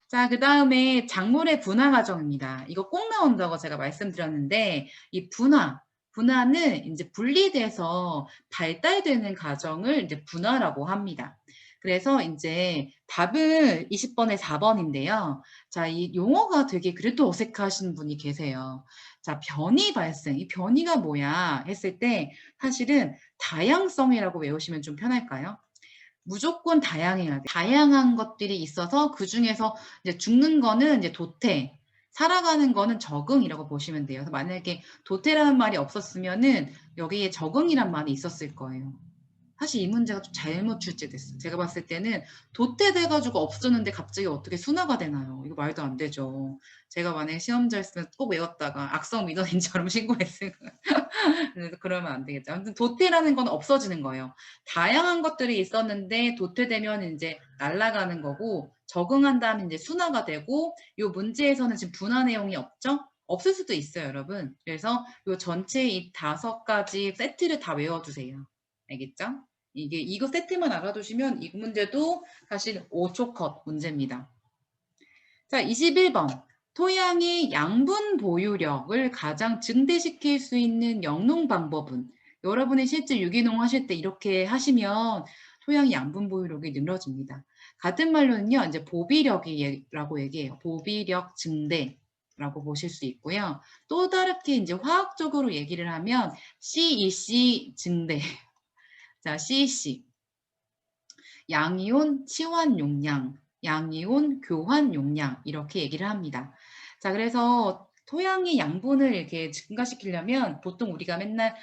자, 그 다음에 작물의 분화 과정입니다. 이거 꼭 나온다고 제가 말씀드렸는데, 이 분화는 이제 분리돼서 발달되는 과정을 이제 분화라고 합니다. 그래서 이제 답은 20번에 4번인데요. 자, 이 용어가 되게 그래도 어색하신 분이 계세요. 자, 변이 발생. 이 변이가 뭐야 했을 때 사실은 다양성이라고 외우시면 좀 편할까요? 무조건 다양해야 돼. 다양한 것들이 있어서 그 중에서 이제 죽는 거는 이제 도태, 살아가는 거는 적응이라고 보시면 돼요. 그래서 만약에 도태라는 말이 없었으면은 여기에 적응이란 말이 있었을 거예요. 사실 이 문제가 좀 잘못 출제됐어요. 제가 봤을 때는 도태돼가지고 없어졌는데 갑자기 어떻게 순화가 되나요? 이거 말도 안 되죠. 제가 만약에 시험자였으면 꼭 외웠다가 악성 민원인처럼 신고했을 거예요. 그래서 그러면 안 되겠죠. 아무튼 도태라는 건 없어지는 거예요. 다양한 것들이 있었는데 도태되면 이제 날아가는 거고 적응한 다음에 이제 순화가 되고 이 문제에서는 지금 분화 내용이 없죠? 없을 수도 있어요, 여러분. 그래서 이 전체 이 5가지 세트를 다 외워두세요. 알겠죠? 이거 세트만 알아두시면 이 문제도 사실 5초 컷 문제입니다. 자, 21번. 토양의 양분 보유력을 가장 증대시킬 수 있는 영농 방법은? 여러분이 실제 유기농 하실 때 이렇게 하시면 토양 양분 보유력이 늘어집니다. 같은 말로는요, 이제 보비력이라고 얘기해요. 보비력 증대라고 보실 수 있고요. 또 다르게 이제 화학적으로 얘기를 하면 CEC 증대. 자, CEC. 양이온 치환 용량, 양이온 교환 용량 이렇게 얘기를 합니다. 자, 그래서 토양의 양분을 이렇게 증가시키려면 보통 우리가 맨날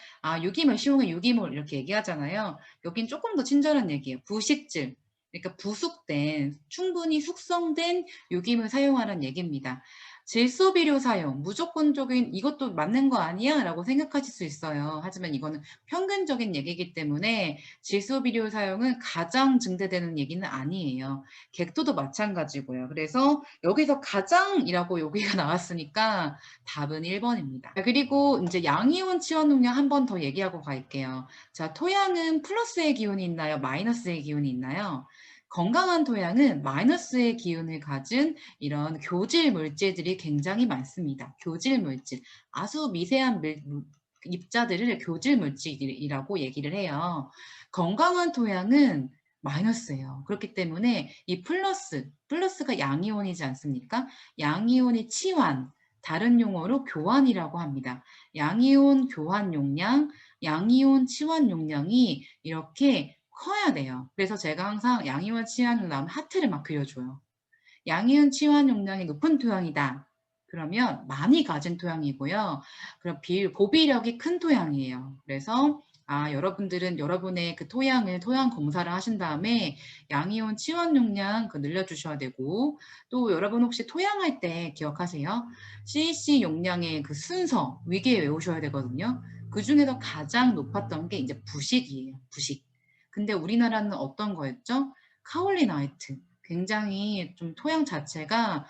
유기물 시용해 유기물 이렇게 얘기하잖아요. 여긴 조금 더 친절한 얘기예요. 부식질. 그러니까 부숙된, 충분히 숙성된 유기물 사용하라는 얘기입니다. 질소비료 사용, 무조건적인 이것도 맞는 거 아니야? 라고 생각하실 수 있어요. 하지만 이거는 평균적인 얘기이기 때문에 질소비료 사용은 가장 증대되는 얘기는 아니에요. 객토도 마찬가지고요. 그래서 여기서 가장이라고 여기가 나왔으니까 답은 1번입니다. 그리고 이제 양이온 치원 농량 한 번 더 얘기하고 갈게요. 자, 토양은 플러스의 기운이 있나요? 마이너스의 기운이 있나요? 건강한 토양은 마이너스의 기운을 가진 이런 교질 물질들이 굉장히 많습니다. 교질 물질. 아주 미세한 입자들을 교질 물질이라고 얘기를 해요. 건강한 토양은 마이너스예요. 그렇기 때문에 이 플러스가 양이온이지 않습니까? 양이온이 치환, 다른 용어로 교환이라고 합니다. 양이온 교환 용량, 양이온 치환 용량이 이렇게 커야 돼요. 그래서 제가 항상 양이온 치환 용량 하트를 막 그려줘요. 양이온 치환 용량이 높은 토양이다. 그러면 많이 가진 토양이고요. 그럼 보비력이 큰 토양이에요. 그래서 여러분들은 여러분의 그 토양 검사를 하신 다음에 양이온 치환 용량 늘려주셔야 되고 또 여러분 혹시 토양할 때 기억하세요? CEC 용량의 그 순서 위기에 외우셔야 되거든요. 그 중에서 가장 높았던 게 이제 부식이에요. 부식. 근데 우리나라는 어떤 거였죠? 카올리나이트. 굉장히 좀 토양 자체가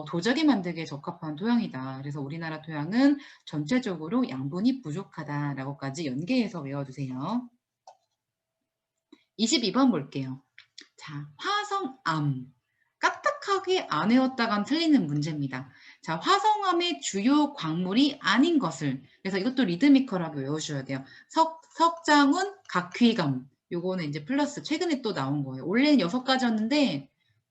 도자기 만들기에 적합한 토양이다. 그래서 우리나라 토양은 전체적으로 양분이 부족하다라고까지 연계해서 외워두세요. 22번 볼게요. 자, 화성암. 까딱하게 안 외웠다간 틀리는 문제입니다. 자, 화성암의 주요 광물이 아닌 것을. 그래서 이것도 리드미컬하게 외우셔야 돼요. 석장훈, 각휘감. 요거는 이제 플러스 최근에 또 나온 거예요. 원래는 6가지였는데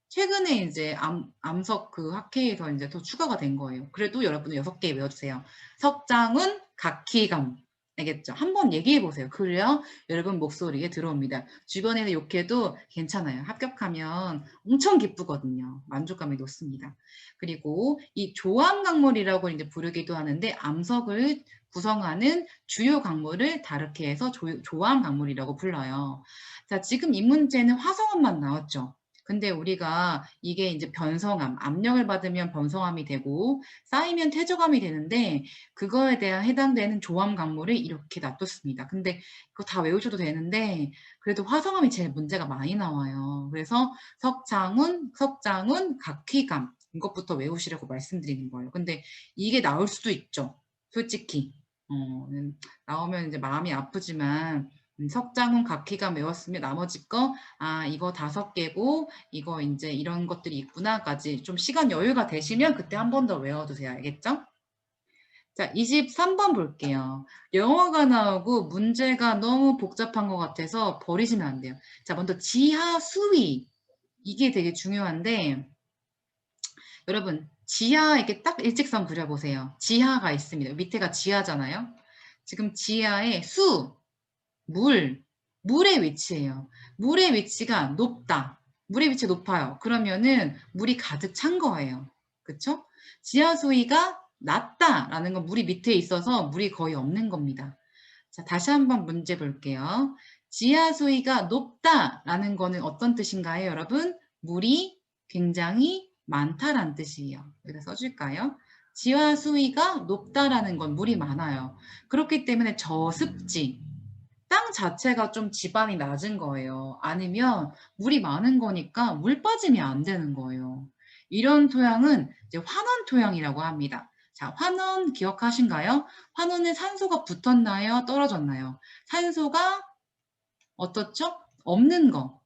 최근에 이제 암석 그 학회에서 이제 더 추가가 된 거예요. 그래도 여러분은 6개 외워주세요. 석장훈, 각휘감. 알겠죠? 한번 얘기해 보세요. 그래야 여러분 목소리에 들어옵니다. 주변에서 욕해도 괜찮아요. 합격하면 엄청 기쁘거든요. 만족감이 높습니다. 그리고 이 조암 강물이라고 이제 부르기도 하는데 암석을 구성하는 주요 강물을 다르게 해서 조암 강물이라고 불러요. 자, 지금 이 문제는 화성암만 나왔죠. 근데 우리가 이게 이제 변성암, 압력을 받으면 변성암이 되고 쌓이면 퇴적암이 되는데 그거에 대한 해당되는 조암 강물을 이렇게 놔뒀습니다. 근데 그거 다 외우셔도 되는데 그래도 화성암이 제일 문제가 많이 나와요. 그래서 석장훈, 각휘감 이것부터 외우시라고 말씀드리는 거예요. 근데 이게 나올 수도 있죠. 솔직히 나오면 이제 마음이 아프지만 석장훈 각희가 외웠으면 나머지 거, 이거 5개고, 이거 이제 이런 것들이 있구나까지 좀 시간 여유가 되시면 그때 한 번 더 외워두세요. 알겠죠? 자, 23번 볼게요. 영어가 나오고 문제가 너무 복잡한 것 같아서 버리시면 안 돼요. 자, 먼저 지하 수위. 이게 되게 중요한데, 여러분, 지하 이렇게 딱 일직선 그려보세요. 지하가 있습니다. 밑에가 지하잖아요. 지금 지하에 물의 위치예요. 물의 위치가 높다. 물의 위치가 높아요. 그러면은 물이 가득 찬 거예요. 그쵸? 지하 수위가 낮다라는 건 물이 밑에 있어서 물이 거의 없는 겁니다. 자, 다시 한번 문제 볼게요. 지하 수위가 높다라는 거는 어떤 뜻인가요, 여러분? 물이 굉장히 많다라는 뜻이에요. 여기다 써줄까요? 지하 수위가 높다라는 건 물이 많아요. 그렇기 때문에 저습지, 땅 자체가 좀 지반이 낮은 거예요. 아니면 물이 많은 거니까 물 빠짐이 안 되는 거예요. 이런 토양은 이제 환원 토양이라고 합니다. 자, 환원 기억하신가요? 환원은 산소가 붙었나요? 떨어졌나요? 산소가 어떻죠? 없는 거.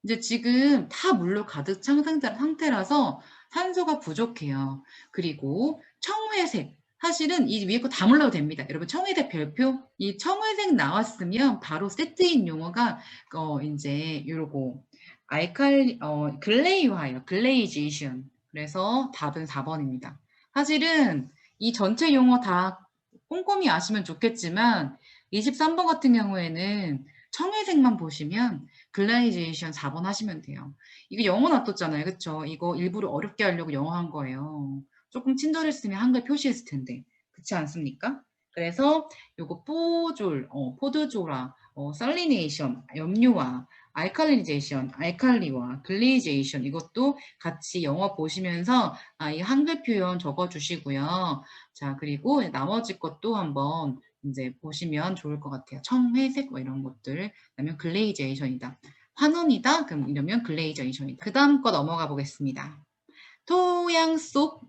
이제 지금 다 물로 가득 찬 상태라서 산소가 부족해요. 그리고 청회색. 사실은 이 위에 거 다 몰라도 됩니다. 여러분 청회색 별표. 이 청회색 나왔으면 바로 세트인 용어가 이제 요러고 글레이화예요. 글레이제이션. 그래서 답은 4번입니다. 사실은 이 전체 용어 다 꼼꼼히 아시면 좋겠지만 23번 같은 경우에는 청회색만 보시면 글라이제이션 4번 하시면 돼요. 이거 영어 놔뒀잖아요. 그쵸? 이거 일부러 어렵게 하려고 영어 한 거예요. 조금 친절했으면 한글 표시했을 텐데. 그렇지 않습니까? 그래서 요거 포드조라, 살리네이션, 염류화, 알칼리제이션, 알칼리화, 글리제이션 이것도 같이 영어 보시면서 이 한글 표현 적어주시고요. 자, 그리고 나머지 것도 한번 이제 보시면 좋을 것 같아요. 청회색 뭐 이런 것들. 그다음에 글레이제이션이다. 환원이다. 그럼 이러면 글레이제이션이다. 그 다음 거 넘어가 보겠습니다. 토양 속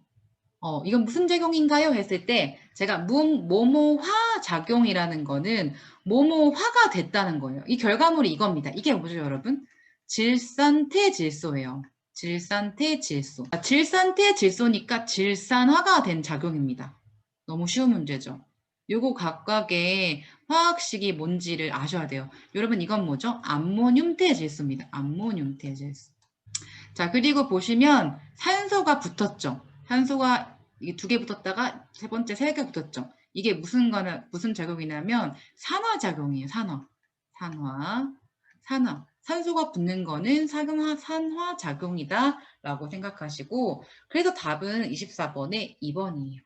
이건 무슨 작용인가요? 했을 때 제가 모모화 작용이라는 거는 모모화가 됐다는 거예요. 이 결과물이 이겁니다. 이게 뭐죠, 여러분? 질산태질소예요. 질산태질소. 질산태질소니까 질산화가 된 작용입니다. 너무 쉬운 문제죠. 요거 각각의 화학식이 뭔지를 아셔야 돼요. 여러분 이건 뭐죠? 암모늄태질소입니다. 암모늄태질소. 자, 그리고 보시면 산소가 붙었죠. 산소가 이게 2개 붙었다가 세 번째 3개 붙었죠. 이게 무슨 작용이냐면 산화작용이에요. 산화. 산소가 붙는 거는 산화작용이다 라고 생각하시고 그래서 답은 24번에 2번이에요.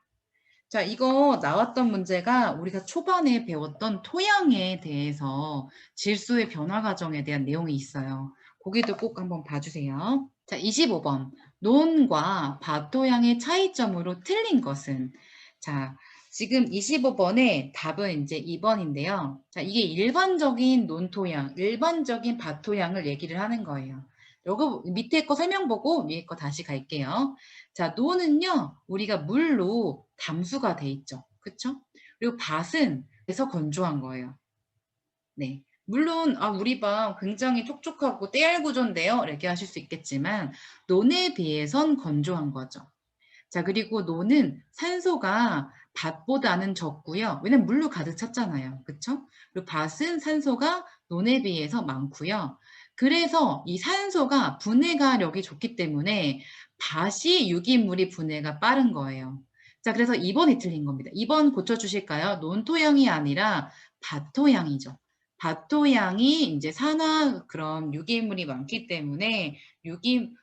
자, 이거 나왔던 문제가 우리가 초반에 배웠던 토양에 대해서 질소의 변화 과정에 대한 내용이 있어요. 거기도 꼭 한번 봐주세요. 자, 25번. 논과 밭토양의 차이점으로 틀린 것은? 자, 지금 25번에 답은 이제 2번인데요. 자, 이게 일반적인 논토양, 일반적인 밭토양을 얘기를 하는 거예요. 요거 밑에 거 설명 보고 위에 거 다시 갈게요. 자, 논은요, 우리가 물로 담수가 돼 있죠. 그쵸? 그리고 밭은 그래서 건조한 거예요. 네. 물론, 우리 밭 굉장히 촉촉하고 떼알 구조인데요. 이렇게 하실 수 있겠지만, 논에 비해선 건조한 거죠. 자, 그리고 논은 산소가 밭보다는 적고요. 왜냐면 물로 가득 찼잖아요. 그쵸? 그리고 밭은 산소가 논에 비해서 많고요. 그래서 이 산소가 분해가력이 좋기 때문에 밭이 유기물이 분해가 빠른 거예요. 자, 그래서 2번이 틀린 겁니다. 2번 고쳐주실까요? 논토양이 아니라 밭토양이죠. 밭토양이 이제 산화 그런 유기물이 많기 때문에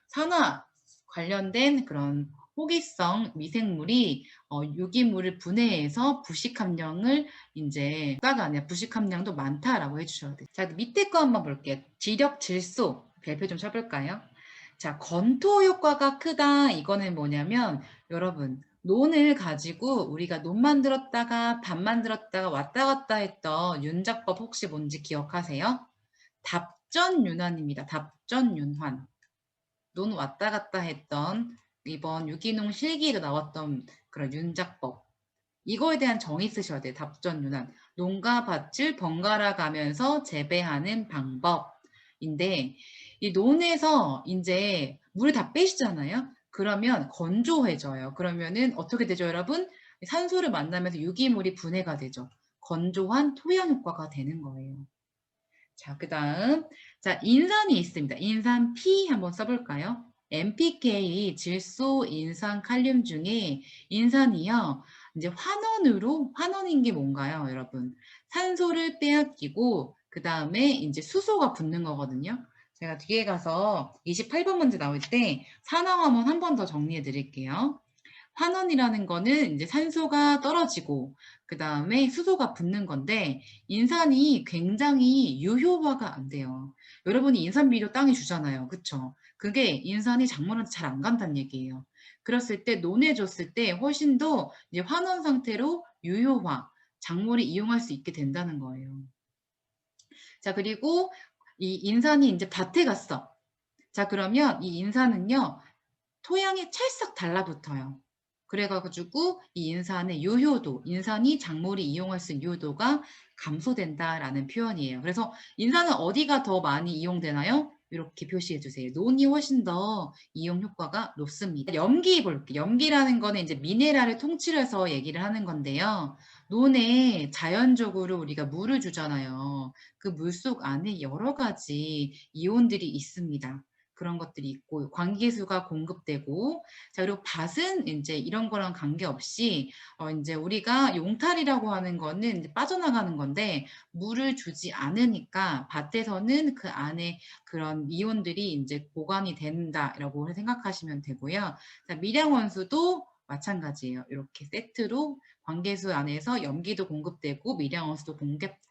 산화 관련된 그런 호기성 미생물이 유기물을 분해해서 부식 함량을 이제 싸가 아니라 부식 함량도 많다라고 해주셔야 돼요. 자, 밑에 거 한번 볼게요. 지력 질소 별표 좀 쳐볼까요? 자, 건토 효과가 크다. 이거는 뭐냐면 여러분 논을 가지고 우리가 논 만들었다가 밭 만들었다가 왔다 갔다 했던 윤작법 혹시 뭔지 기억하세요? 답전윤환입니다. 답전윤환. 논 왔다 갔다 했던 이번 유기농 실기에도 나왔던 그런 윤작법. 이거에 대한 정의 쓰셔야 돼요. 답전윤환. 논과 밭을 번갈아 가면서 재배하는 방법인데 이 논에서 이제 물을 다 빼시잖아요. 그러면 건조해져요. 그러면은 어떻게 되죠, 여러분? 산소를 만나면서 유기물이 분해가 되죠. 건조한 토양 효과가 되는 거예요. 자, 그다음 자, 인산이 있습니다. 인산 P 한번 써볼까요? NPK, 질소, 인산, 칼륨 중에 인산이요. 이제 환원인 게 뭔가요, 여러분? 산소를 빼앗기고 그 다음에 이제 수소가 붙는 거거든요. 제가 뒤에 가서 28번 문제 나올 때 산화화문 한 번 더 정리해 드릴게요. 환원이라는 거는 이제 산소가 떨어지고 그 다음에 수소가 붙는 건데 인산이 굉장히 유효화가 안 돼요. 여러분이 인산비료 땅에 주잖아요. 그쵸? 그게 인산이 작물한테 잘 안 간다는 얘기예요. 그랬을 때 논해줬을 때 훨씬 더 이제 환원 상태로 유효화, 작물이 이용할 수 있게 된다는 거예요. 자, 그리고 이 인산이 이제 밭에 갔어. 자, 그러면 이 인산은요, 토양에 찰싹 달라붙어요. 그래가지고 이 인산의 유효도, 인산이 작물이 이용할 수 있는 유효도가 감소된다라는 표현이에요. 그래서 인산은 어디가 더 많이 이용되나요? 이렇게 표시해 주세요. 논이 훨씬 더 이용 효과가 높습니다. 염기 볼게요. 염기라는 거는 이제 미네랄을 통틀어서 얘기를 하는 건데요. 논에 자연적으로 우리가 물을 주잖아요. 그 물속 안에 여러 가지 이온들이 있습니다. 그런 것들이 있고 관계수가 공급되고 자 그리고 밭은 이제 이런 거랑 관계없이 이제 우리가 용탈이라고 하는 거는 이제 빠져나가는 건데 물을 주지 않으니까 밭에서는 그 안에 그런 이온들이 이제 보관이 된다라고 생각하시면 되고요. 자, 밀양원수도 마찬가지예요. 이렇게 세트로 관계수 안에서 염기도 공급되고 밀양원수도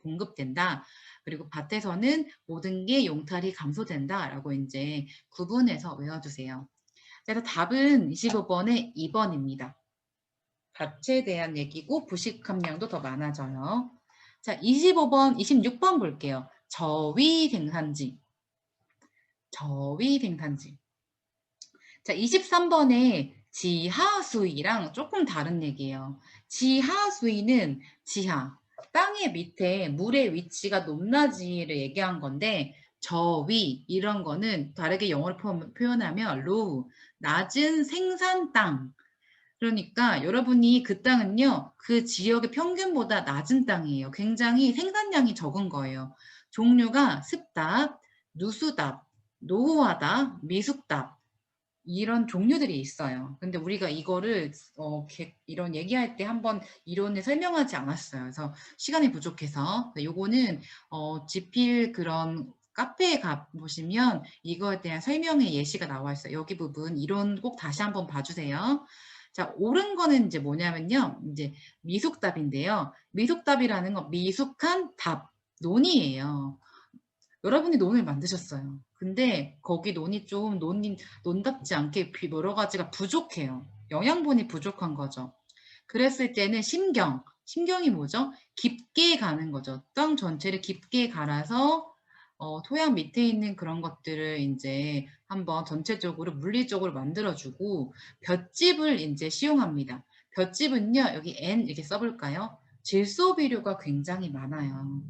공급된다. 그리고 밭에서는 모든 게 용탈이 감소된다라고 이제 구분해서 외워주세요. 그래서 답은 25번의 2번입니다. 밭에 대한 얘기고 부식 함량도 더 많아져요. 자, 25번, 26번 볼게요. 저위 생산지. 저위 생산지. 자, 23번에 지하수위랑 조금 다른 얘기예요. 지하수위는 지하, 땅의 밑에 물의 위치가 높낮이를 얘기한 건데 저위 이런 거는 다르게 영어로 표현하면 low, 낮은 생산 땅. 그러니까 여러분이 그 땅은요, 그 지역의 평균보다 낮은 땅이에요. 굉장히 생산량이 적은 거예요. 종류가 습답, 누수답, 노후화답, 미숙답. 이런 종류들이 있어요. 근데 우리가 이거를 이런 얘기할 때 한번 이론을 설명하지 않았어요. 그래서 시간이 부족해서 요거는 지필 그런 카페에 가보시면 이거에 대한 설명의 예시가 나와 있어요. 여기 부분 이론 꼭 다시 한번 봐주세요. 자, 옳은 거는 이제 뭐냐면요. 이제 미숙답인데요. 미숙답이라는 건 미숙한 답, 논이에요. 여러분이 논을 만드셨어요. 근데 거기 논이 좀 논답지 않게 여러 가지가 부족해요. 영양분이 부족한 거죠. 그랬을 때는 심경이 뭐죠? 깊게 가는 거죠. 땅 전체를 깊게 갈아서 토양 밑에 있는 그런 것들을 이제 한번 전체적으로 물리적으로 만들어주고 볏짚을 이제 시용합니다. 볏짚은요, 여기 N 이렇게 써볼까요? 질소 비료가 굉장히 많아요.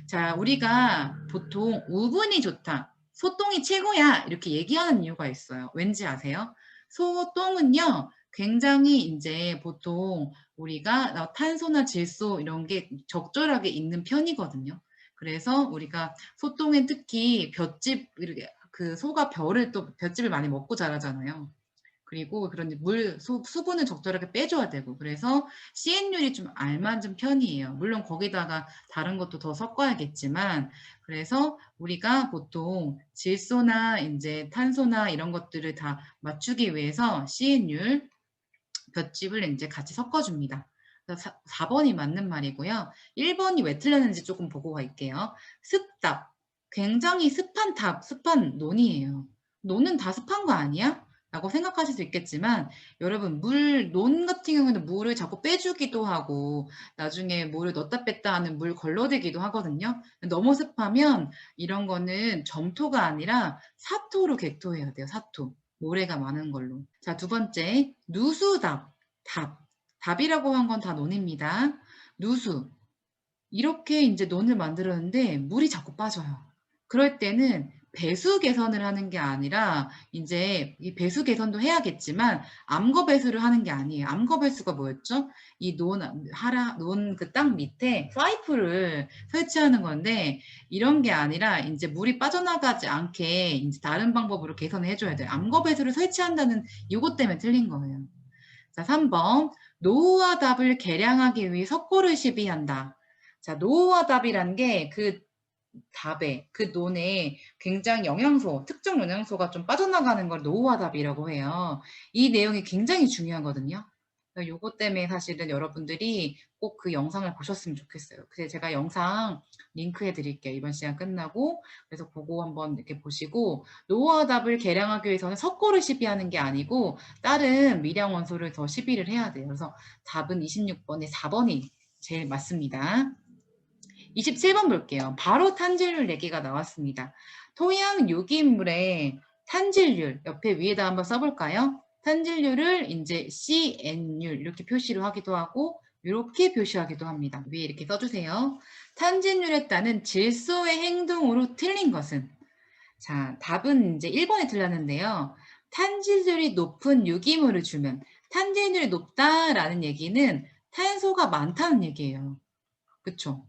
자, 우리가 보통 우분이 좋다. 소똥이 최고야. 이렇게 얘기하는 이유가 있어요. 왠지 아세요? 소똥은요, 굉장히 이제 보통 우리가 탄소나 질소 이런 게 적절하게 있는 편이거든요. 그래서 우리가 소똥엔 특히 볏짚, 이렇게 그 소가 또 볏짚을 많이 먹고 자라잖아요. 그리고 그런 수분을 적절하게 빼줘야 되고 그래서 CN율이 좀 알맞은 편이에요. 물론 거기다가 다른 것도 더 섞어야겠지만 그래서 우리가 보통 질소나 이제 탄소나 이런 것들을 다 맞추기 위해서 CN율 볏짚을 이제 같이 섞어줍니다. 4번이 맞는 말이고요. 1번이 왜 틀렸는지 조금 보고 갈게요. 습답. 굉장히 습한 논이에요. 논은 다 습한 거 아니야? 라고 생각하실 수 있겠지만 여러분 논 같은 경우는 물을 자꾸 빼주기도 하고 나중에 물을 넣었다 뺐다 하는 물 걸러대기도 하거든요. 너무 습하면 이런 거는 점토가 아니라 사토로 객토해야 돼요. 사토. 모래가 많은 걸로. 자, 두 번째 누수답. 답이라고 한 건 다 논입니다. 누수. 이렇게 이제 논을 만들었는데 물이 자꾸 빠져요. 그럴 때는 배수 개선을 하는 게 아니라 이제 이 배수 개선도 해야겠지만 암거 배수를 하는 게 아니에요. 암거 배수가 뭐였죠? 이 논 그 땅 밑에 파이프를 설치하는 건데 이런 게 아니라 이제 물이 빠져나가지 않게 이제 다른 방법으로 개선을 해줘야 돼요. 암거 배수를 설치한다는 이것 때문에 틀린 거예요. 자, 3번. 노후화 답을 계량하기 위해 석고를 시비한다. 자, 노후화 답이란 게 그 답에, 그 논에 굉장히 영양소, 특정 영양소가 좀 빠져나가는 걸 노후화 답이라고 해요. 이 내용이 굉장히 중요하거든요. 요거 때문에 사실은 여러분들이 꼭 그 영상을 보셨으면 좋겠어요. 그래서 제가 영상 링크해 드릴게요. 이번 시간 끝나고. 그래서 그거 한번 이렇게 보시고 노후화 답을 계량하기 위해서는 석고를 시비하는 게 아니고 다른 미량 원소를 더 시비를 해야 돼요. 그래서 답은 26번에 4번이 제일 맞습니다. 27번 볼게요. 바로 탄질률 얘기가 나왔습니다. 토양 유기물의 탄질률 옆에 위에다 한번 써볼까요? 탄질률을 이제 CN율 이렇게 표시를 하기도 하고 이렇게 표시하기도 합니다. 위에 이렇게 써주세요. 탄질률에 따른 질소의 행동으로 틀린 것은? 자, 답은 이제 1번에 틀렸는데요. 탄질률이 높은 유기물을 주면 탄질률이 높다라는 얘기는 탄소가 많다는 얘기예요. 그쵸?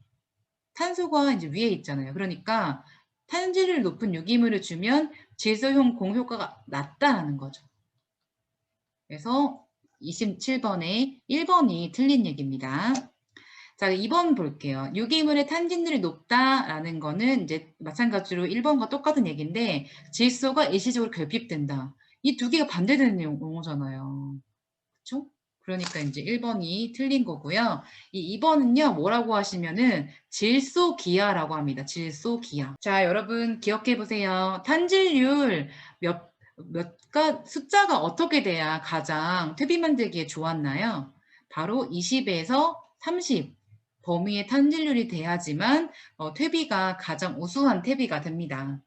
탄소가 이제 위에 있잖아요. 그러니까 탄질률 높은 유기물을 주면 질소형 공효과가 낮다라는 거죠. 그래서 27번에 1번이 틀린 얘기입니다. 자, 2번 볼게요. 유기물의 탄진율이 높다라는 거는 이제 마찬가지로 1번과 똑같은 얘기인데 질소가 일시적으로 결핍된다. 이 두 개가 반대되는 용어잖아요. 그렇죠? 그러니까 이제 1번이 틀린 거고요. 이 2번은요, 뭐라고 하시면은 질소기하라고 합니다. 질소기하. 자, 여러분 기억해 보세요. 탄질률 숫자가 어떻게 돼야 가장 퇴비 만들기에 좋았나요? 바로 20에서 30 범위의 탄질률이 돼야지만 퇴비가 가장 우수한 퇴비가 됩니다.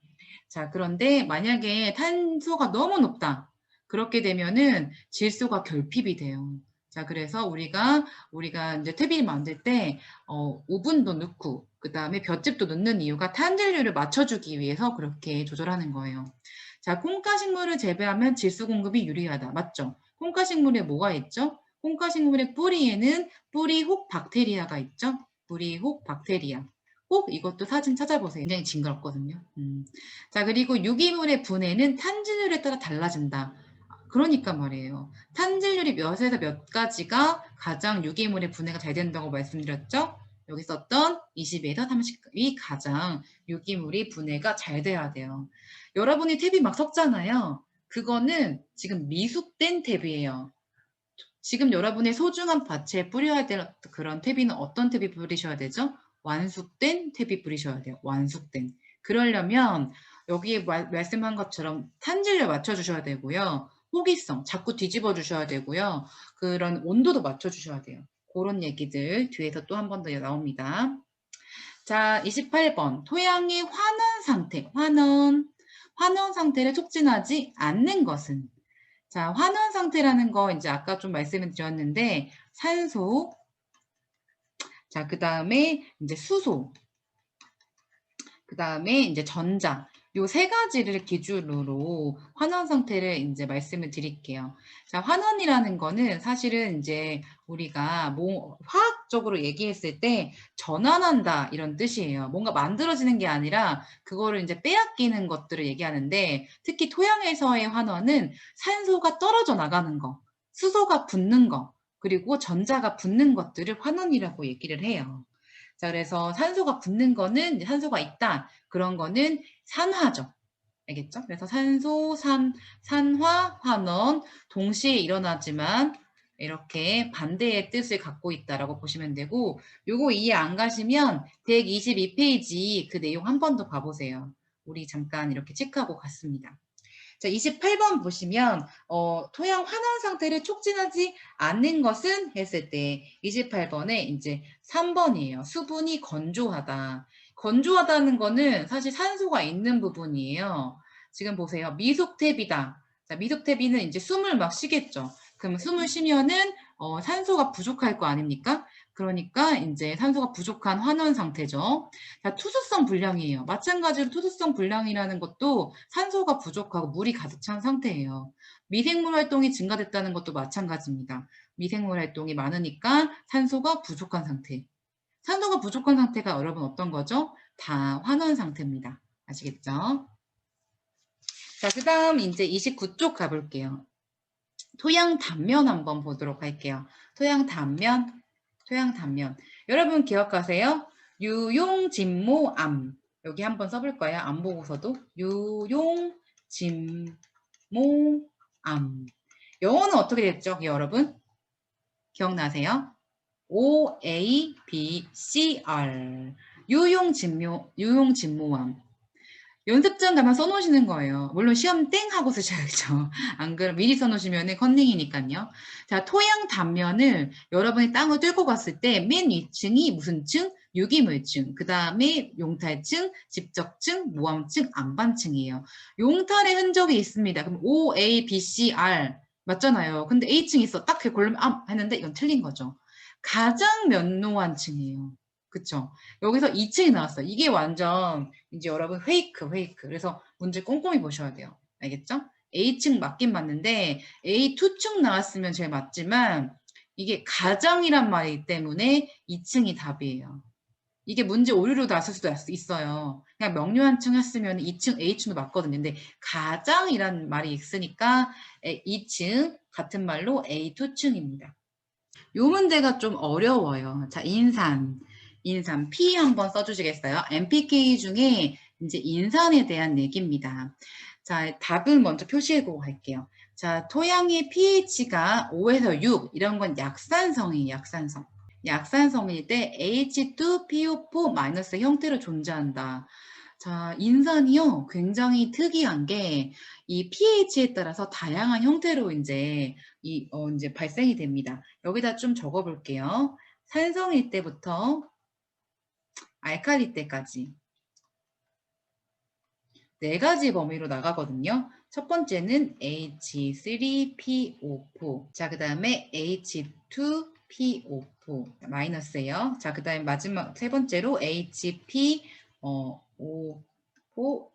자, 그런데 만약에 탄소가 너무 높다. 그렇게 되면은 질소가 결핍이 돼요. 자, 그래서 우리가 이제 퇴비를 만들 때 오븐도 넣고 그다음에 볏짚도 넣는 이유가 탄질률을 맞춰주기 위해서 그렇게 조절하는 거예요. 자, 콩가식물을 재배하면 질소 공급이 유리하다. 맞죠? 콩가식물에 뭐가 있죠? 콩가식물의 뿌리에는 뿌리혹 박테리아가 있죠? 뿌리혹 박테리아. 꼭 이것도 사진 찾아보세요. 굉장히 징그럽거든요. 자, 그리고 유기물의 분해는 탄질률에 따라 달라진다. 그러니까 말이에요. 탄질률이 몇에서 몇 가지가 가장 유기물의 분해가 잘 된다고 말씀드렸죠? 여기 썼던 20에서 30이 가장 유기물이 분해가 잘 돼야 돼요. 여러분이 탭이 막 섞잖아요. 그거는 지금 미숙된 탭이에요. 지금 여러분의 소중한 밭에 뿌려야 될 그런 탭이는 어떤 탭이 뿌리셔야 되죠? 완숙된 탭이 뿌리셔야 돼요. 완숙된. 그러려면 여기에 말씀한 것처럼 탄질을 맞춰주셔야 되고요. 호기성 자꾸 뒤집어 주셔야 되고요. 그런 온도도 맞춰주셔야 돼요. 그런 얘기들 뒤에서 또 한 번 더 나옵니다. 자, 28번. 토양의 환원 상태. 환원 상태를 촉진하지 않는 것은? 자, 환원 상태라는 거 이제 아까 좀 말씀을 드렸는데 산소, 자, 그다음에 이제 수소, 그다음에 이제 전자. 요 세 가지를 기준으로 환원 상태를 이제 말씀을 드릴게요. 자, 환원이라는 거는 사실은 이제 우리가 뭐 화학적으로 얘기했을 때 전환한다 이런 뜻이에요. 뭔가 만들어지는 게 아니라 그거를 이제 빼앗기는 것들을 얘기하는데 특히 토양에서의 환원은 산소가 떨어져 나가는 거, 수소가 붙는 거, 그리고 전자가 붙는 것들을 환원이라고 얘기를 해요. 자, 그래서 산소가 붙는 거는 이제 산소가 있다. 그런 거는 산화죠. 알겠죠? 그래서 산소, 산화, 환원 동시에 일어나지만 이렇게 반대의 뜻을 갖고 있다라고 보시면 되고 요거 이해 안 가시면 122페이지 그 내용 한 번 더 봐보세요. 우리 잠깐 이렇게 체크하고 갔습니다. 자, 28번 보시면 토양 환원 상태를 촉진하지 않는 것은 했을 때 28번에 이제 3번이에요. 수분이 건조하다. 건조하다는 거는 사실 산소가 있는 부분이에요. 지금 보세요. 미숙태비다. 자, 미숙태비는 이제 숨을 막 쉬겠죠. 그럼 숨을 쉬면은 산소가 부족할 거 아닙니까? 그러니까 이제 산소가 부족한 환원 상태죠. 자, 투수성 불량이에요. 마찬가지로 투수성 불량이라는 것도 산소가 부족하고 물이 가득 찬 상태예요. 미생물 활동이 증가됐다는 것도 마찬가지입니다. 미생물 활동이 많으니까 산소가 부족한 상태. 산소가 부족한 상태가 여러분 어떤 거죠? 다 환원 상태입니다. 아시겠죠? 자, 그 다음 이제 29쪽 가볼게요. 토양 단면 한번 보도록 할게요. 토양 단면. 여러분 기억하세요? 유용진모암. 여기 한번 써볼 거예요. 안 보고서도. 유용진모암. 영어는 어떻게 됐죠? 여러분? 기억나세요? OABCR. 유용진모암. 연습장 가면 써놓으시는 거예요. 물론 시험 땡 하고 쓰셔야죠. 안 그러면 미리 써놓으시면 컨닝이니까요. 자, 토양 단면을 여러분이 땅을 뚫고 갔을 때 맨 위층이 무슨 층? 유기물층, 그 다음에 용탈층, 집적층, 모함층, 안반층이에요. 용탈의 흔적이 있습니다. 그럼 O, A, B, C, R 맞잖아요. 근데 A층 있어. 딱 골라면 했는데 이건 틀린 거죠. 가장 면노한 층이에요. 그쵸? 여기서 2층이 나왔어요. 이게 완전 이제 여러분 페이크. 그래서 문제 꼼꼼히 보셔야 돼요. 알겠죠? A층 맞긴 맞는데 A2층 나왔으면 제일 맞지만 이게 가장이란 말이기 때문에 2층이 답이에요. 이게 문제 오류로 나왔을 수도 있어요. 그냥 명료한 층 했으면 2층 A층도 맞거든요. 근데 가장이란 말이 있으니까 2층 같은 말로 A2층입니다. 요 문제가 좀 어려워요. 자, 인산 P 한번 써주시겠어요? MPK 중에 이제 인산에 대한 얘기입니다. 자, 답을 먼저 표시해보고 갈게요. 자, 토양의 pH가 5에서 6 이런 건 약산성이에요. 약산성일 때 H2PO4- 형태로 존재한다. 자, 인산이요. 굉장히 특이한 게 이 pH에 따라서 다양한 형태로 이제 이제 발생이 됩니다. 여기다 좀 적어 볼게요. 산성일 때부터 알칼리 때까지 네 가지 범위로 나가거든요. 첫 번째는 H3PO4. 자, 그다음에 H2PO4 마이너스예요. 자, 그다음에 마지막 세 번째로 HP5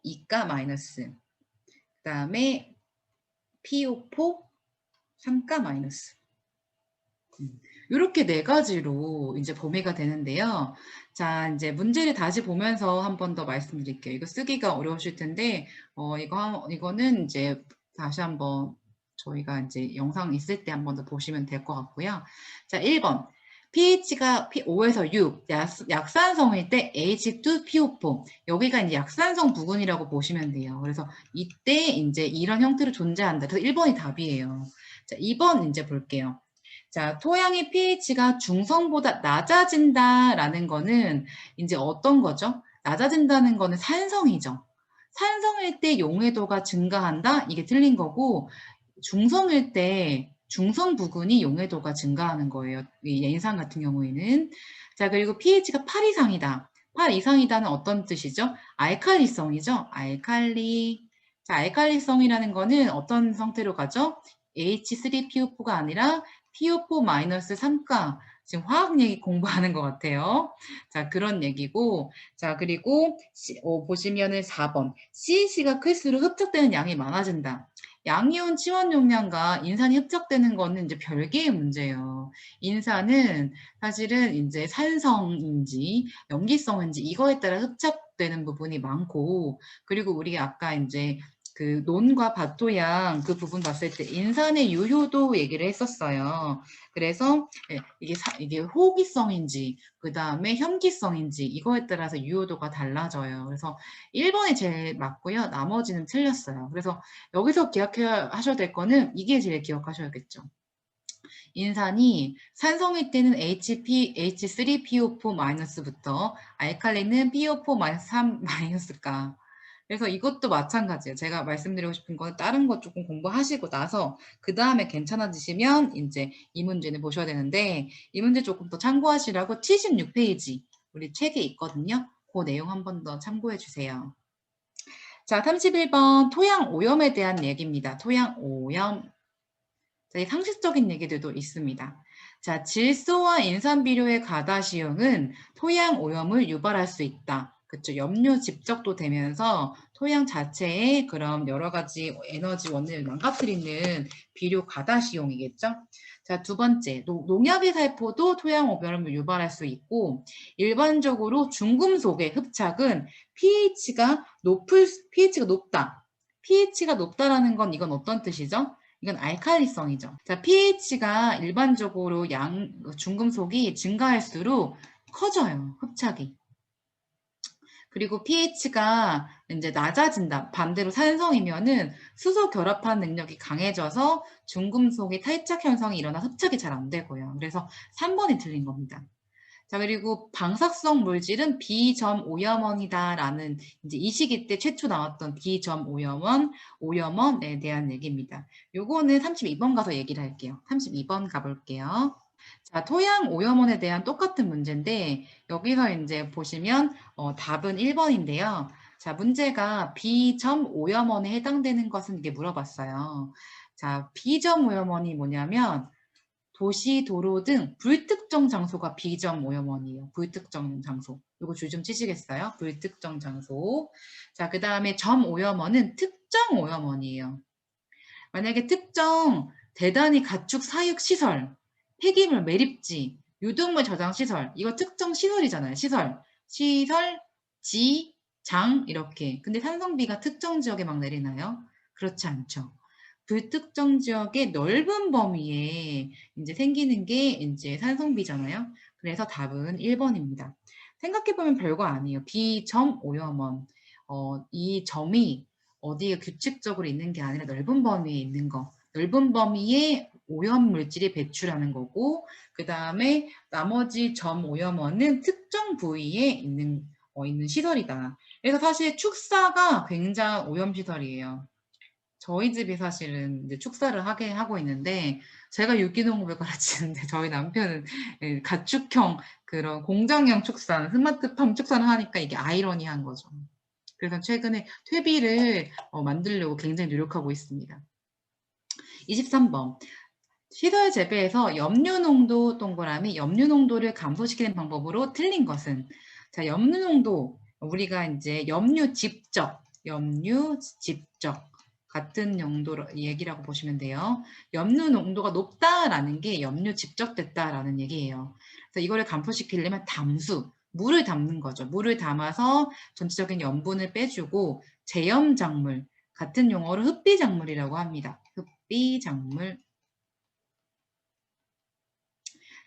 2가 마이너스. 그다음에 PO4 3가 마이너스. 이렇게 네 가지로 이제 범위가 되는데요. 자, 이제 문제를 다시 보면서 한 번 더 말씀드릴게요. 이거 쓰기가 어려우실 텐데, 이거는 이제 다시 한번 저희가 이제 영상 있을 때 한 번 더 보시면 될 것 같고요. 자, 1번. pH가 5에서 6, 약산성일 때 H2PO4. 여기가 이제 약산성 부근이라고 보시면 돼요. 그래서 이때 이제 이런 형태로 존재한다. 그래서 1번이 답이에요. 자, 2번 이제 볼게요. 자, 토양의 pH가 중성보다 낮아진다라는 거는 이제 어떤 거죠? 낮아진다는 거는 산성이죠. 산성일 때 용해도가 증가한다? 이게 틀린 거고, 중성일 때 중성 부근이 용해도가 증가하는 거예요. 이 인산 같은 경우에는. 자, 그리고 pH가 8 이상이다. 8 이상이다는 어떤 뜻이죠? 알칼리성이죠. 알칼리. 자, 알칼리성이라는 거는 어떤 상태로 가죠? H3PO4가 아니라 PO4-3가 지금 화학 얘기 공부하는 것 같아요. 자, 그런 얘기고. 자, 그리고 보시면은 4번. CH가 클수록 흡착되는 양이 많아진다. 양이온 치원 용량과 인산이 흡착되는 거는 이제 별개의 문제예요. 인산은 사실은 이제 산성인지 염기성인지 이거에 따라 흡착되는 부분이 많고, 그리고 우리가 아까 이제 그 논과 밭토양 그 부분 봤을 때 인산의 유효도 얘기를 했었어요. 그래서 이게 호기성인지 그 다음에 현기성인지 이거에 따라서 유효도가 달라져요. 그래서 1번이 제일 맞고요. 나머지는 틀렸어요. 그래서 여기서 기억하셔야 될 거는 이게 제일 기억하셔야겠죠. 인산이 산성일 때는 H3PO4-부터 알칼리는 PO4-3-가. 그래서 이것도 마찬가지예요. 제가 말씀드리고 싶은 건 다른 거 조금 공부하시고 나서 그 다음에 괜찮아지시면 이제 이 문제는 보셔야 되는데 이 문제 조금 더 참고하시라고 76페이지 우리 책에 있거든요. 그 내용 한 번 더 참고해 주세요. 자, 31번 토양 오염에 대한 얘기입니다. 토양 오염. 자, 이 상식적인 얘기들도 있습니다. 자, 질소와 인산비료의 과다시용은 토양 오염을 유발할 수 있다. 그쵸. 염료 집적도 되면서 토양 자체에 그런 여러 가지 에너지원을 망가뜨리는 비료 과다시용이겠죠. 자, 두 번째, 농약의 살포도 토양 오염을 유발할 수 있고, 일반적으로 중금속의 흡착은 pH가 높다. pH가 높다라는 건 이건 어떤 뜻이죠? 이건 알칼리성이죠. 자, pH가 일반적으로 중금속이 증가할수록 커져요. 흡착이. 그리고 pH가 이제 낮아진다. 반대로 산성이면은 수소 결합한 능력이 강해져서 중금속의 탈착 현상이 일어나 흡착이 잘 안 되고요. 그래서 3번이 틀린 겁니다. 자, 그리고 방사성 물질은 비점 오염원이다라는 이제 이 시기 때 최초 나왔던 비점 오염원에 대한 얘기입니다. 요거는 32번 가서 얘기를 할게요. 32번 가볼게요. 자, 토양 오염원에 대한 똑같은 문제인데 여기서 이제 보시면 답은 1번인데요. 자, 문제가 비점 오염원에 해당되는 것은 이게 물어봤어요. 자, 비점 오염원이 뭐냐면 도시, 도로 등 불특정 장소가 비점 오염원이에요. 불특정 장소. 이거 줄 좀 치시겠어요? 불특정 장소. 자, 그 다음에 점 오염원은 특정 오염원이에요. 만약에 특정 대단히 가축 사육 시설, 폐기물 매립지, 유독물 저장 시설, 이거 특정 시설이잖아요. 시설, 지, 장 이렇게. 근데 산성비가 특정 지역에 막 내리나요? 그렇지 않죠. 불특정 지역의 넓은 범위에 이제 생기는 게 이제 산성비잖아요. 그래서 답은 1번입니다. 생각해보면 별거 아니에요. 비점 오염원. 이 점이 어디에 규칙적으로 있는 게 아니라 넓은 범위에 있는 거. 넓은 범위에 오염 물질이 배출하는 거고, 그 다음에 나머지 점 오염원은 특정 부위에 있는 시설이다. 그래서 사실 축사가 굉장히 오염 시설이에요. 저희 집이 사실은 이제 축사를 하고 있는데 제가 유기농업을 가르치는데 저희 남편은 가축형 그런 공장형 축산, 스마트팜 축산을 하니까 이게 아이러니한 거죠. 그래서 최근에 퇴비를 만들려고 굉장히 노력하고 있습니다. 23번. 시설 재배에서 염류 농도 동그라미 염류 농도를 감소시키는 방법으로 틀린 것은 자, 염류 농도 우리가 이제 염류 집적 같은 용도로 얘기라고 보시면 돼요. 염류 농도가 높다라는 게 염류 집적됐다라는 얘기예요. 그래서 이거를 감소시키려면 물을 담는 거죠. 물을 담아서 전체적인 염분을 빼주고 제염작물 같은 용어로 흡비작물이라고 합니다. 흡비작물.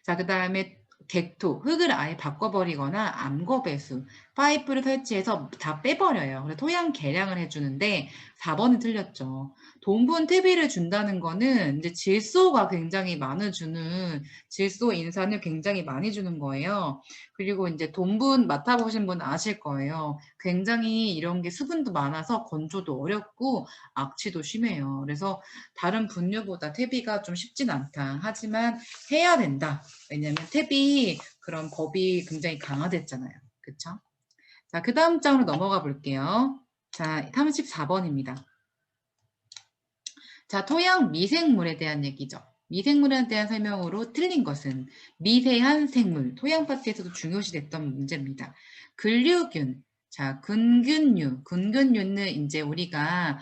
자, 그 다음에 객토, 흙을 아예 바꿔버리거나 암거배수, 파이프를 설치해서 다 빼버려요. 그래서 토양 개량을 해주는데 4번이 틀렸죠. 돈분 퇴비를 준다는 거는 이제 질소가 굉장히 질소 인산을 굉장히 많이 주는 거예요. 그리고 이제 돈분 맡아보신 분 아실 거예요. 굉장히 이런 게 수분도 많아서 건조도 어렵고 악취도 심해요. 그래서 다른 분류보다 퇴비가 좀 쉽진 않다. 하지만 해야 된다. 왜냐면 탭이 그런 법이 굉장히 강화됐잖아요. 그쵸? 자, 그 다음 장으로 넘어가 볼게요. 자, 34번입니다. 자, 토양 미생물에 대한 얘기죠. 미생물에 대한 설명으로 틀린 것은 미세한 생물, 토양 파트에서도 중요시됐던 문제입니다. 근류균, 자, 근균류는 이제 우리가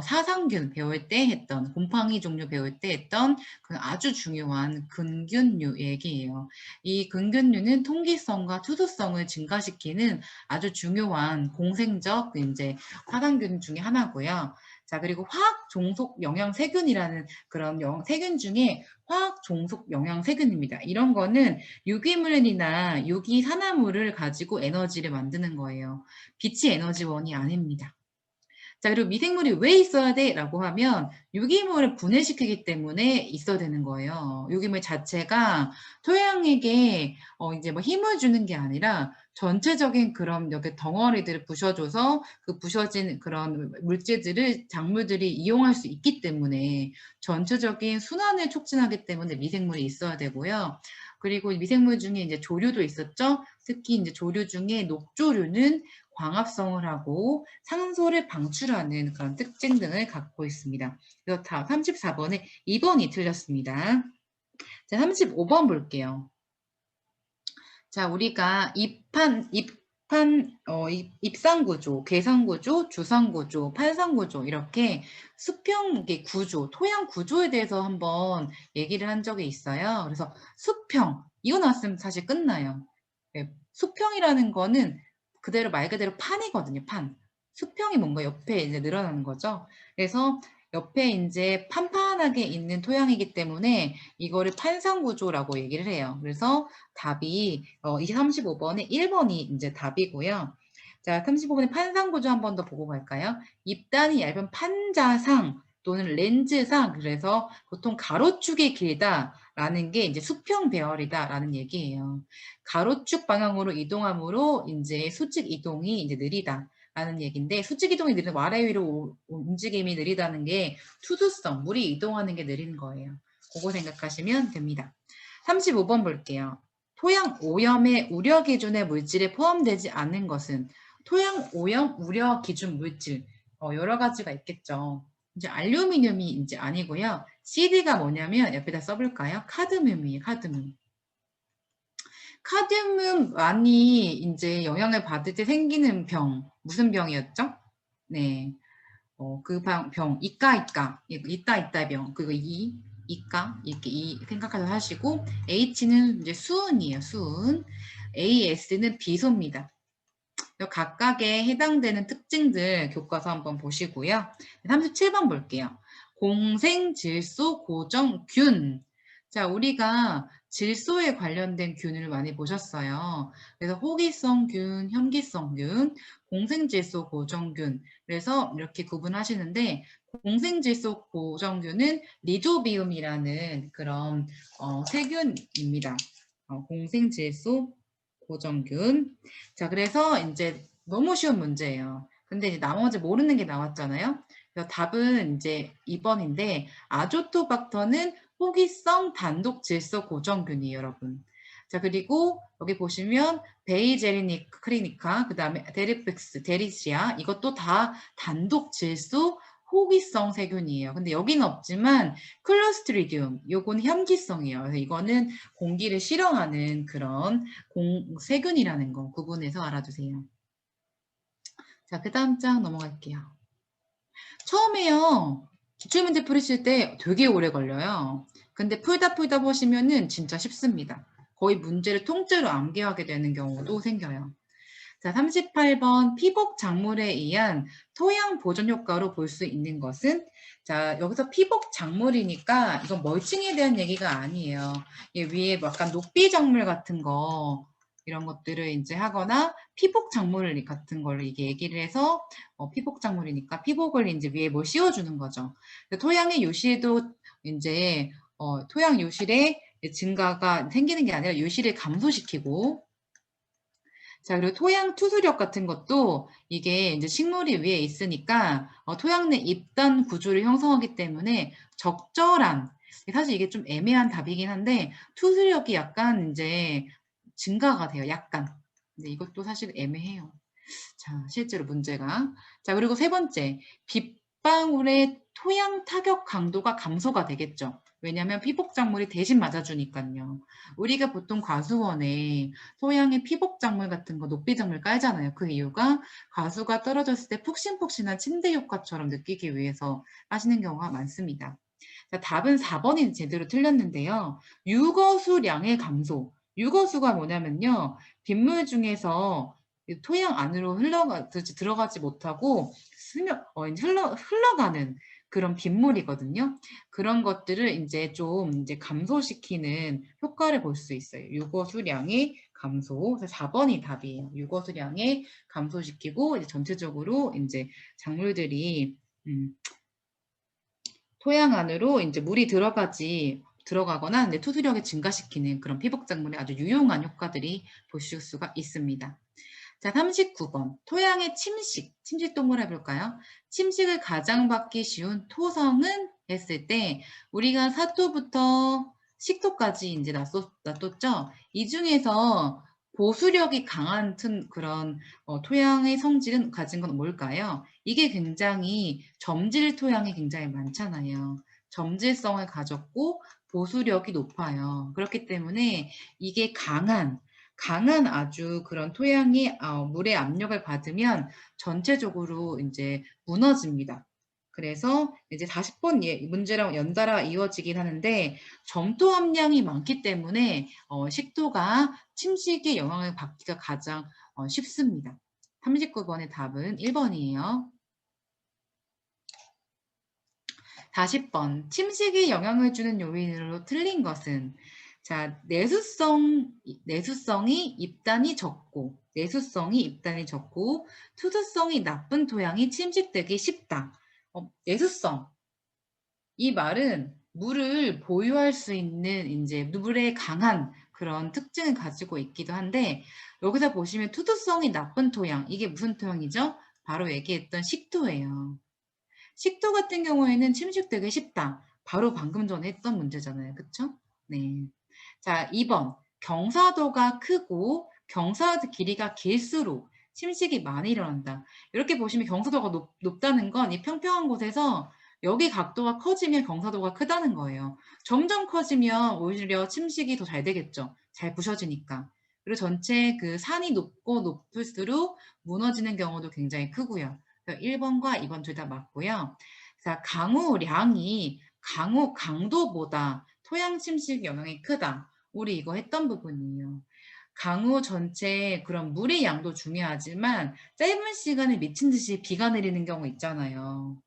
사상균 배울 때 했던, 곰팡이 종류 배울 때 했던 그 아주 중요한 근균류 얘기예요. 이 근균류는 통기성과 투수성을 증가시키는 아주 중요한 공생적 이제 사상균 중에 하나고요. 자, 그리고 화학 종속 영양 세균이라는 그런 세균 중에 화학 종속 영양 세균입니다. 이런 거는 유기물이나 유기 산화물을 가지고 에너지를 만드는 거예요. 빛이 에너지원이 아닙니다. 자, 그리고 미생물이 왜 있어야 돼? 라고 하면 유기물을 분해시키기 때문에 있어야 되는 거예요. 유기물 자체가 토양에게 이제 뭐 힘을 주는 게 아니라 전체적인 그런 여기 덩어리들을 부셔줘서 그 부셔진 그런 작물들이 이용할 수 있기 때문에 전체적인 순환을 촉진하기 때문에 미생물이 있어야 되고요. 그리고 미생물 중에 이제 조류도 있었죠. 특히 이제 조류 중에 녹조류는 광합성을 하고 산소를 방출하는 그런 특징 등을 갖고 있습니다. 그래서 다 34번에 2번이 틀렸습니다. 자, 35번 볼게요. 자, 우리가 입상구조, 괴상구조, 주상구조, 판상구조 이렇게 수평 구조, 토양 구조에 대해서 한번 얘기를 한 적이 있어요. 그래서 수평, 이거 나왔으면 사실 끝나요. 네, 수평이라는 거는 그대로 말 그대로 판이거든요, 판. 수평이 뭔가 옆에 이제 늘어나는 거죠. 그래서 옆에 이제 판판하게 있는 토양이기 때문에 이거를 판상구조라고 얘기를 해요. 그래서 답이 35번에 1번이 이제 답이고요. 자, 35번에 판상구조 한 번 더 보고 갈까요? 입단이 얇은 판자상 또는 렌즈상, 그래서 보통 가로축이 길다라는 게 이제 수평 배열이다라는 얘기예요. 가로축 방향으로 이동함으로 이제 수직 이동이 이제 느리다. 라는 얘기인데, 수직 이동이 느린 아래 위로 움직임이 느리다는 게 투수성, 물이 이동하는 게 느린 거예요. 그거 생각하시면 됩니다. 35번 볼게요. 토양 오염의 우려 기준의 물질에 포함되지 않은 것은 토양 오염 우려 기준 물질 여러 가지가 있겠죠. 이제 알루미늄이 이제 아니고요. CD가 뭐냐면 옆에다 써볼까요? 카드뮴이에요. 카드뮴. 카드뮴 많이 이제 영향을 받을 때 생기는 병 무슨 병이었죠? 네, 그 병 이따 병 그거 이까 이렇게 생각해서 하시고 H는 이제 수은이에요. 수은. AS는 비소입니다. 각각에 해당되는 특징들 교과서 한번 보시고요. 37번 볼게요. 공생질소 고정균. 자, 우리가 질소에 관련된 균을 많이 보셨어요. 그래서 호기성균, 현기성균, 공생질소 고정균. 그래서 이렇게 구분하시는데 공생질소 고정균은 리조비움이라는 그런 세균입니다. 공생질소 고정균. 자, 그래서 이제 너무 쉬운 문제예요. 근데 이제 나머지 모르는 게 나왔잖아요. 그래서 답은 이제 2번인데 아조토박터는 호기성 단독 질소 고정균이에요, 여러분. 자, 그리고 여기 보시면 베이제리니카, 그 다음에 데리픽스, 데리시아 이것도 다 단독 질소 호기성 세균이에요. 근데 여기는 없지만 클로스트리디움, 요건 현기성이에요. 그래서 이거는 공기를 싫어하는 그런 세균이라는 거 구분해서 알아두세요. 자, 그 다음 장 넘어갈게요. 처음에요. 기출문제 풀으실 때 되게 오래 걸려요. 근데 풀다 보시면은 진짜 쉽습니다. 거의 문제를 통째로 암기하게 되는 경우도 생겨요. 자, 38번 피복 작물에 의한 토양 보존 효과로 볼 수 있는 것은 자, 여기서 피복 작물이니까 이건 멀칭에 대한 얘기가 아니에요. 위에 약간 녹비 작물 같은 거 이런 것들을 이제 하거나 피복 작물 같은 걸로 이게 얘기를 해서 피복 작물이니까 피복을 이제 위에 뭘 씌워주는 거죠. 토양의 요실도 이제 토양 요실의 증가가 생기는 게 아니라 요실을 감소시키고 자, 그리고 토양 투수력 같은 것도 이게 이제 식물이 위에 있으니까 토양 내 입단 구조를 형성하기 때문에 적절한 사실 이게 좀 애매한 답이긴 한데 투수력이 약간 이제 증가가 돼요. 약간. 근데 이것도 사실 애매해요. 자, 실제로 문제가. 자, 그리고 세 번째. 빗방울의 토양 타격 강도가 감소가 되겠죠. 왜냐하면 피복작물이 대신 맞아주니까요. 우리가 보통 과수원에 토양에 피복작물 같은 거 녹비작물 깔잖아요. 그 이유가 과수가 떨어졌을 때 푹신푹신한 침대 효과처럼 느끼기 위해서 하시는 경우가 많습니다. 자, 답은 4번이 제대로 틀렸는데요. 유거수량의 감소. 유거수가 뭐냐면요. 빗물 중에서 토양 안으로 들어가지 못하고 흘러가는 그런 빗물이거든요. 그런 것들을 이제 좀 이제 감소시키는 효과를 볼 수 있어요. 유거수량의 감소. 그래서 4번이 답이에요. 유거수량의 감소시키고 이제 전체적으로 이제 작물들이 토양 안으로 이제 물이 들어가거나 이제 투수력을 증가시키는 그런 피복작물의 아주 유용한 효과들이 보실 수가 있습니다. 자, 39번. 토양의 침식 동물 해볼까요? 침식을 가장 받기 쉬운 토성은 했을 때 우리가 사토부터 식토까지 이제 놔뒀죠? 이 중에서 보수력이 강한 그런 토양의 성질은 가진 건 뭘까요? 이게 굉장히 점질 토양이 굉장히 많잖아요. 점질성을 가졌고 보수력이 높아요. 그렇기 때문에 이게 강한 아주 그런 토양이 물의 압력을 받으면 전체적으로 이제 무너집니다. 그래서 이제 40번 문제랑 연달아 이어지긴 하는데 점토 함량이 많기 때문에 식도가 침식의 영향을 받기가 가장 쉽습니다. 39번의 답은 1번이에요. 40번 침식에 영향을 주는 요인으로 틀린 것은 자 내수성이 입단이 적고 투수성이 나쁜 토양이 침식되기 쉽다. 내수성 이 말은 물을 보유할 수 있는 이제 물에 강한 그런 특징을 가지고 있기도 한데 여기서 보시면 투수성이 나쁜 토양 이게 무슨 토양이죠? 바로 얘기했던 식토예요. 식도 같은 경우에는 침식되기 쉽다. 바로 방금 전에 했던 문제잖아요. 그쵸? 네. 자, 2번. 경사도가 크고 경사도 길이가 길수록 침식이 많이 일어난다. 이렇게 보시면 경사도가 높다는 건 이 평평한 곳에서 여기 각도가 커지면 경사도가 크다는 거예요. 점점 커지면 오히려 침식이 더 잘 되겠죠. 잘 부셔지니까. 그리고 전체 그 산이 높을수록 무너지는 경우도 굉장히 크고요. 1번과 2번 둘 다 맞고요. 자, 강우량이 강도보다 토양 침식 영향이 크다. 우리 이거 했던 부분이에요. 강우 전체 그런 물의 양도 중요하지만 짧은 시간에 미친 듯이 비가 내리는 경우 있잖아요.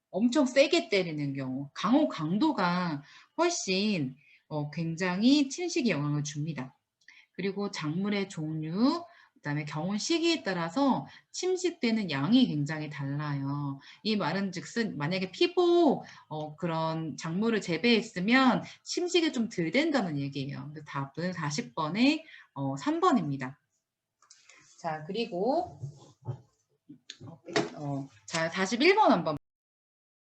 엄청 세게 때리는 경우. 강우 강도가 훨씬 굉장히 침식에 영향을 줍니다. 그리고 작물의 종류, 그다음에 경운 시기에 따라서 침식되는 양이 굉장히 달라요. 이 말은 즉슨 만약에 피복 그런 작물을 재배했으면 침식이 좀 덜 된다는 얘기예요. 답은 40번에 3번입니다. 자, 그리고 자, 41번 한번